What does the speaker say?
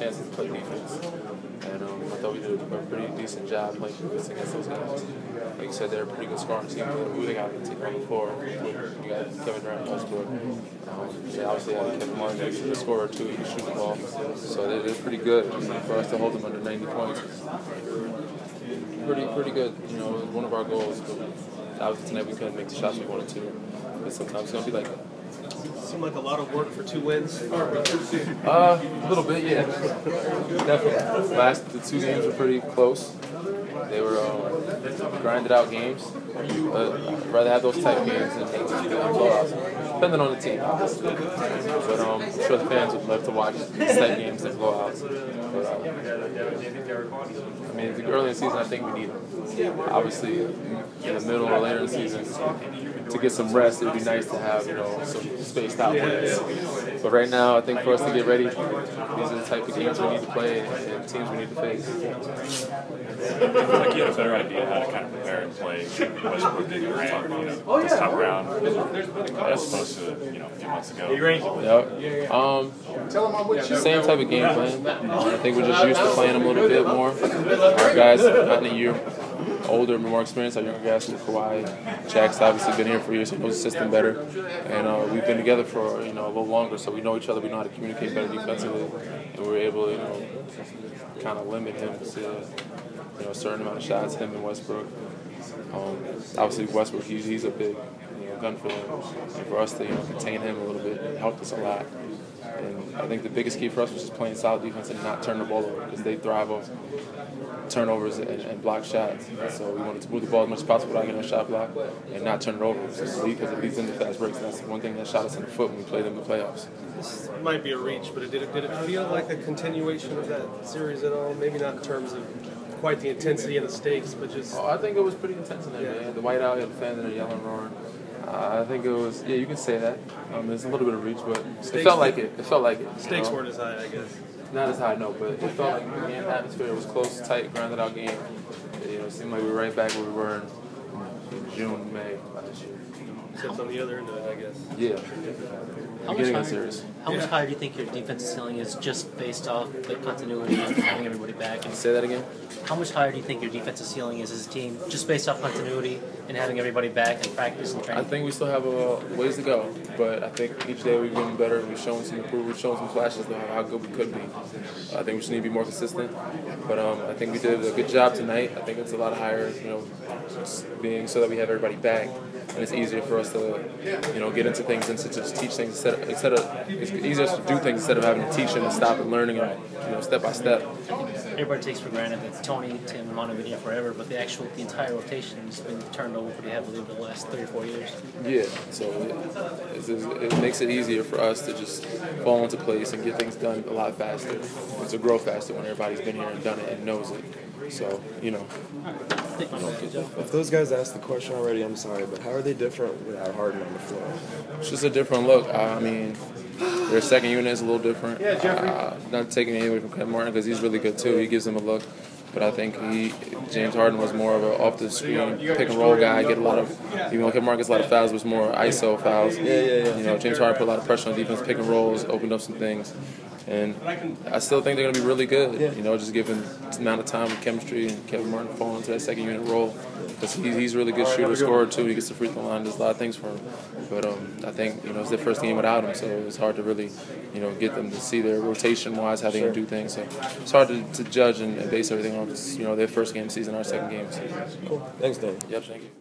chance to play defense. And I thought we did a pretty decent job playing defense against those guys. Like you said, they're a pretty good scoring team. They got the team on the floor. You got Kevin Durant, Westbrook. They obviously had Kevin Martin, who's a scorer too. He can shoot the ball. So they're pretty good. For us to hold them under 90 points, pretty good. You know, it was one of our goals. But obviously tonight we couldn't make the shots we wanted to. But sometimes it's gonna be like that. Seemed like a lot of work for 2 wins. A little bit, yeah. Definitely. The 2 games were pretty close. They were grinded out games. But I'd rather have those type games than blowouts, depending on the team. But I'm sure the fans would love to watch these type games than blowouts. But, I mean, early in the season, I think we need them. Obviously, in the middle or later in the season, to get some rest, it would be nice to have, some spaced out plays. But right now, I think for us to get ready, these are the type of games we need to play and teams we need to face. I feel like you have a better idea how to kind of prepare and play Westbrook and Durant, this time around, as opposed to, a few months ago. Yep. Same type of game plan. I think we're just used to playing them a little bit more. Our guys have gotten a year older, more experienced. Our younger guys, Kawhi, Jack's obviously been here for years, so he knows the system better. And we've been together for a little longer, so we know each other. We know how to communicate better defensively, and we're able to kind of limit him to a certain amount of shots. Him and Westbrook. Obviously Westbrook, he's a big gun for them, and for us to contain him a little bit, it helped us a lot. And I think the biggest key for us was just playing solid defense and not turn the ball over, because they thrive on turnovers and block shots. So we wanted to move the ball as much as possible without getting a shot block and not turn it over, because it leads into fast breaks. That's one thing that shot us in the foot when we played them in the playoffs. This might be a reach, but did it feel like a continuation of that series at all? Maybe not in terms of quite the intensity and the stakes, but just... I think it was pretty intense in there, man. The whiteout, the fans that are yelling, roaring. I think it was, you can say that. There's a little bit of reach, but it felt like it. It felt like it. Stakes weren't as high, I guess. Not as high, no, but it felt like the game atmosphere was close, tight, grounded out game. It seemed like we were right back where we were in June, May last year. Except on the other end of it, I guess. Yeah. How much higher do you think your defensive ceiling is, just based off the continuity of having everybody back? Can you say that again? How much higher do you think your defensive ceiling is as a team, just based off continuity and having everybody back and practice and training? I think we still have a ways to go, but I think each day we're getting better. We've shown some improvement. We've shown some flashes of how good we could be. I think we just need to be more consistent. But I think we did a good job tonight. I think it's a lot higher, being so that we have everybody back. And it's easier for us to, get into things and to just teach things instead of it's easier to do things instead of having to teach and stop and learning, step by step. Everybody takes for granted that Tony, Tim, and Mono have been here forever, but the entire rotation has been turned over pretty heavily over the last 3 or 4 years. Yeah, so it makes it easier for us to just fall into place and get things done a lot faster, and to grow faster when everybody's been here and done it and knows it. So, If those guys asked the question already, I'm sorry, but how are they different without Harden on the floor? It's just a different look. I mean, their second unit is a little different. Not taking anything away from Kevin Martin, because he's really good too. He gives them a look. But I think James Harden was more of an off-the-screen pick-and-roll guy. Get a lot of, even though Kevin Martin gets a lot of fouls, was more ISO fouls. James Harden put a lot of pressure on defense, pick-and-rolls, opened up some things. And I still think they're going to be really good, just given the amount of time and chemistry and Kevin Martin falling into that second unit role. Because he's a really good shooter, scorer too. He gets the free throw line, does a lot of things for him. But I think, it's their first game without him, so it's hard to really, get them to see their rotation-wise, how they can do things. So it's hard to judge and base everything on, their first game season, our second game season. Cool. Thanks, Dan. Yep, thank you.